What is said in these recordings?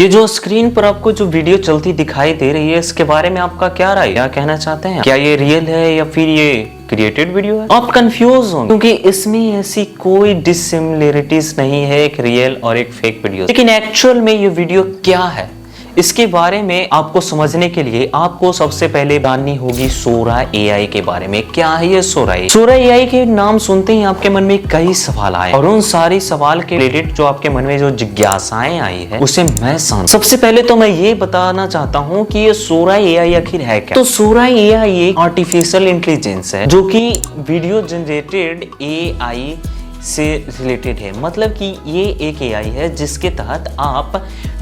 ये जो स्क्रीन पर आपको जो वीडियो चलती दिखाई दे रही है, इसके बारे में आपका क्या राय, क्या कहना चाहते हैं? क्या ये रियल है या फिर ये क्रिएटेड वीडियो है? आप कंफ्यूज होंगे क्योंकि इसमें ऐसी कोई डिसिमिलरिटीज नहीं है एक रियल और एक फेक वीडियो। लेकिन एक्चुअल में ये वीडियो क्या है, इसके बारे में आपको समझने के लिए आपको सबसे पहले जाननी होगी सोरा एआई के बारे में। क्या है ये सोरा एआई? सोरा एआई के नाम सुनते ही आपके मन में कई सवाल आए और उन सारी सवाल के रिलेटेड जो आपके मन में जो जिज्ञासाएं आई है उसे मैं सबसे पहले तो मैं ये बताना चाहता हूँ कि ये सोरा एआई आखिर है क्या। तो सोरा एआई एक आर्टिफिशियल इंटेलिजेंस है जो कि वीडियो जनरेटेड एआई से रिलेटेड है। मतलब कि ये एक एआई है जिसके तहत आप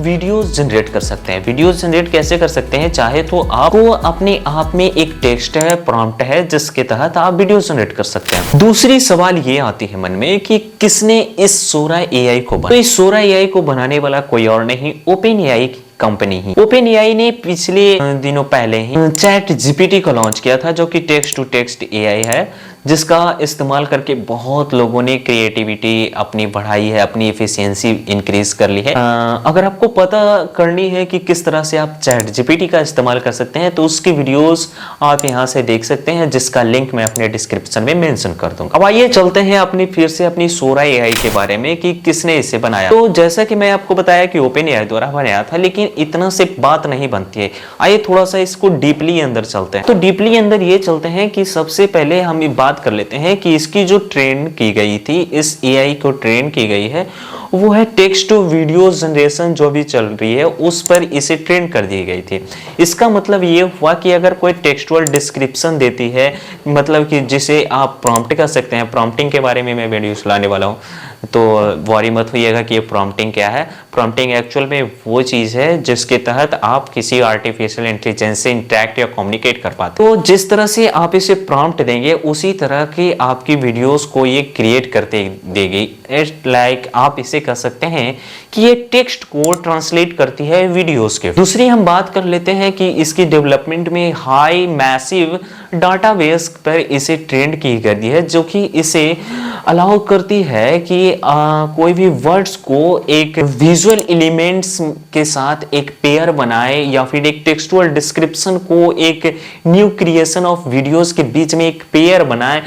वीडियोस जनरेट कर सकते हैं। वीडियोस जनरेट कैसे कर सकते हैं? चाहे तो आपको अपने आप में एक टेक्स्ट है, प्रॉम्प्ट है जिसके तहत आप वीडियो जनरेट कर सकते हैं। दूसरी सवाल ये आती है मन में कि किसने इस सोरा एआई को बनाया? तो इस सोरा एआई को बनाने वाला कोई और नहीं, ओपन एआई कंपनी ही। ओपन एआई ने पिछले दिनों पहले ही चैट जीपीटी को लॉन्च किया था जो कि टेक्स्ट टू टेक्स्ट एआई है, जिसका इस्तेमाल करके बहुत लोगों ने क्रिएटिविटी अपनी बढ़ाई है, अपनी एफिशिएंसी इंक्रीज कर ली है। अगर आपको पता करनी है कि किस तरह से आप चैट जीपीटी का इस्तेमाल कर सकते हैं तो उसकी वीडियोस आप यहां से देख सकते हैं, जिसका लिंक मैं अपने डिस्क्रिप्शन में मेंशन कर दूंगा। अब आइए चलते हैं फिर से अपनी सोरा एआई के बारे में कि किसने इसे बनाया। तो जैसा कि मैं आपको बताया कि ओपन एआई द्वारा बनाया था, लेकिन इतना से बात नहीं बनती है। आइए थोड़ा सा इसको डीपली अंदर चलते हैं। तो डीपली अंदर ये चलते हैं कि सबसे पहले हम ये बात कर लेते हैं कि इसकी जो ट्रेन की गई थी, इस एआई को ट्रेन की गई है, वो है टेक्स्ट टू वीडियो जनरेशन जो भी चल रही है उस पर इसे ट्रेन कर दी गई थी। इसका मतलब ये हुआ कि अगर कोई टेक्सचुअल डिस्क्रिप्शन देती है, मतलब कि जिसे आप प्रॉम्प्ट कर सकते हैं। प्रॉम्प्टिंग के बारे में मैं वीडियो चलाने वाला हूँ, तो वॉरी मत होइएगा कि ये प्रॉम्प्टिंग क्या है। प्रॉम्प्टिंग एक्चुअल में वो चीज़ है जिसके तहत आप किसी आर्टिफिशियल इंटेलिजेंस से इंटरेक्ट या कम्युनिकेट कर पाते। तो जिस तरह से आप इसे प्रॉम्प्ट देंगे उसी तरह की आपकी वीडियोस को ये क्रिएट करते देगी। इट्स लाइक आप इसे कह सकते हैं कि ये टेक्स्ट को ट्रांसलेट करती है वीडियोस के। दूसरी हम बात कर लेते हैं कि इसकी डेवलपमेंट में हाई मैसिव डाटाबेस पर इसे ट्रेंड की गई है, जो कि इसे अलाउ करती है कि कोई भी वर्ड्स को एक विजुअल एलिमेंट्स के साथ एक पेयर बनाए या फिर एक टेक्सचुअल डिस्क्रिप्शन को एक न्यू क्रिएशन ऑफ वीडियोस के बीच में एक पेयर बनाए।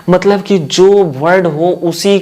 मतलब कि जो वर्ड हो उसी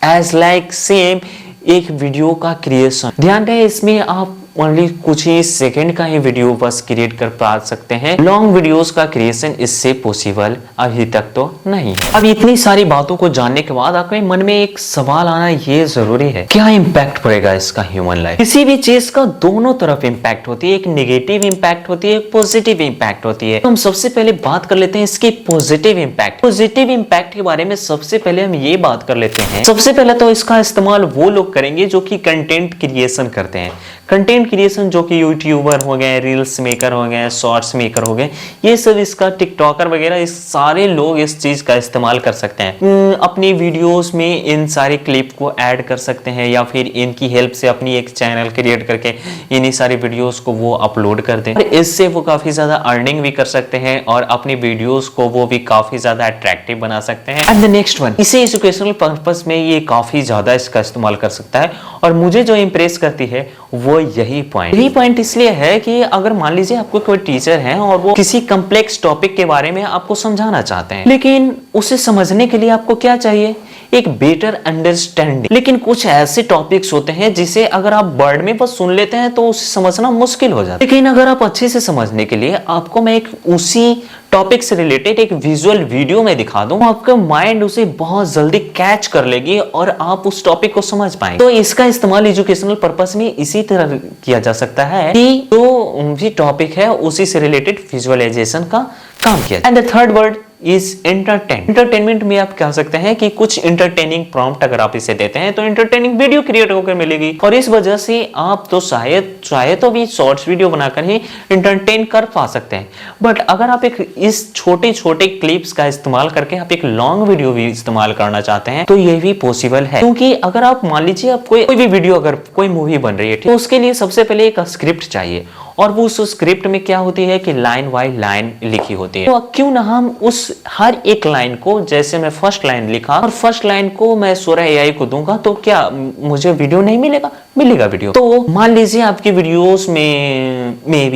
एज लाइक सेम एक वीडियो का क्रिएशन। ध्यान रहे इसमें आप ओनली कुछ ही सेकंड का ही वीडियो बस क्रिएट कर पा सकते हैं। लॉन्ग वीडियोस का क्रिएशन इससे पॉसिबल अभी तक तो नहीं है। अब इतनी सारी बातों को जानने के बाद आपके मन में एक सवाल आना ये जरूरी है, क्या इंपैक्ट पड़ेगा इसका ह्यूमन लाइफ? किसी भी चीज का दोनों तरफ इंपैक्ट होती है, एक नेगेटिव इंपैक्ट होती है, एक पॉजिटिव इंपैक्ट होती है। तो हम सबसे पहले बात कर लेते हैं इसकी पॉजिटिव इंपैक्ट। पॉजिटिव इंपैक्ट के बारे में सबसे पहले हम ये बात कर लेते हैं, सबसे पहले तो इसका इस्तेमाल वो लोग करेंगे जो कि कंटेंट क्रिएशन करते हैं। कंटेंट क्रिएशन जो कि यूट्यूबर हो गए, रील्स मेकर हो गए, शॉर्ट्स मेकर हो गए, ये सब इसका टिकटॉकर वगैरह, इस सारे लोग इस चीज का इस्तेमाल कर सकते हैं। अपनी वीडियोस में इन सारे क्लिप को ऐड कर सकते हैं या फिर इनकी हेल्प से अपनी एक चैनल क्रिएट करके इन्हीं सारी वीडियोस को वो अपलोड कर दें। और इससे वो काफी ज्यादा अर्निंग भी कर सकते हैं और अपनी वीडियोस को वो भी काफी ज्यादा अट्रैक्टिव बना सकते हैं। एंड द नेक्स्ट वन, इसे एजुकेशनल पर्पस में ये काफी ज्यादा इसका इस्तेमाल कर सकता है। और मुझे जो इंप्रेस करती है वो यही पॉइंट इसलिए है कि अगर मान लीजिए आपको कोई टीचर है और वो किसी कॉम्प्लेक्स टॉपिक के बारे में आपको समझाना चाहते हैं, लेकिन उसे समझने के लिए आपको क्या चाहिए? एक बेटर अंडरस्टैंडिंग। लेकिन कुछ ऐसे टॉपिक्स होते हैं जिसे अगर आप वर्ड में बस सुन लेते हैं तो उसे समझना मुश्किल हो जाता है। लेकिन अगर आप अच्छे से समझने के लिए आपको मैं एक उसी टॉपिक से रिलेटेड एक विजुअल वीडियो में दिखा दूं, आपका माइंड उसे बहुत जल्दी कैच कर लेगी और आप उस टॉपिक को समझ पाएंगे। तो इसका इस्तेमाल एजुकेशनल पर्पस में इसी तरह किया जा सकता है कि जो भी टॉपिक है उसी से रिलेटेड विजुअलाइजेशन का काम किया। And the third word is entertainment में आप कह सकते हैं कि कुछ इंटरटेनिंग प्रॉम्प्ट अगर आप इसे देते हैं तो इंटरटेनिंग वीडियो क्रिएट होकर मिलेगी और इस वजह से आप तो शायद तो भी शॉर्ट्स वीडियो बनाकर ही इंटरटेन कर पा सकते हैं। बट अगर आप एक इस छोटे छोटे क्लिप्स का इस्तेमाल करके आप एक लॉन्ग वीडियो भी इस्तेमाल करना चाहते हैं तो ये भी पॉसिबल है। क्योंकि अगर आप मान लीजिए आप कोई भी वीडियो, अगर कोई मूवी बन रही है तो उसके लिए सबसे पहले एक स्क्रिप्ट चाहिए और वो उस स्क्रिप्ट में क्या होती है कि लाइन बाय लाइन लिखी होती है। तो क्यों ना हम उस हर एक लाइन को, जैसे मैं फर्स्ट लाइन लिखा और फर्स्ट लाइन को मैं सोरा एआई को दूंगा तो क्या मुझे वीडियो नहीं मिलेगा? मिलेगा वीडियो। तो मान लीजिए आपकी वीडियोस में मे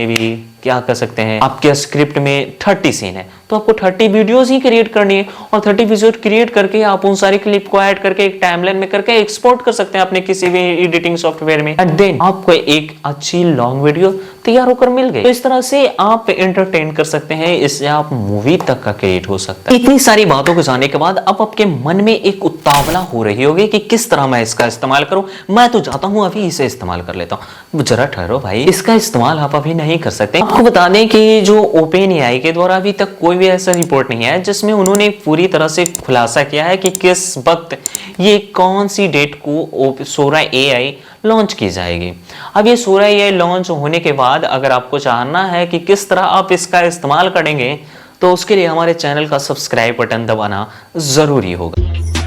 बी क्या कर सकते हैं, आपके स्क्रिप्ट में 30 सीन है तो आपको 30 वीडियोस ही क्रिएट करनी है और 30 वीडियो क्रिएट करके आप उन सारी क्लिप को ऐड करके एक टाइमलाइन में करके एक्सपोर्ट कर सकते हैं अपने किसी भी एडिटिंग सॉफ्टवेयर में, एंड देन आपको एक अच्छी लॉन्ग वीडियो तैयार होकर मिल गई। तो इस तरह से आप एंटरटेन कर सकते हैं, इससे आप मूवी तक का क्रिएट हो सकता है। इतनी सारी बातों को जानने के बाद अब आपके मन में एक उत्तावला हो रही होगी कि किस तरह मैं इसका इस्तेमाल करूं। मैं तो जाता हूं अभी इसे इस्तेमाल कर लेता हूं। जरा ठहरो भाई, इसका इस्तेमाल आप अभी नहीं कर सकते। आपको बता दें कि जो ओपन एआई के द्वारा अभी तक कोई भी ऐसा रिपोर्ट नहीं है जिसमें उन्होंने पूरी तरह से खुलासा किया है कि किस वक्त ये कौन सी डेट को सोरा एआई लॉन्च की जाएगी। अब ये सोरा एआई लॉन्च होने के बाद अगर आपको जानना है कि किस तरह आप इसका इस्तेमाल करेंगे तो उसके लिए हमारे चैनल का सब्सक्राइब बटन दबाना जरूरी होगा।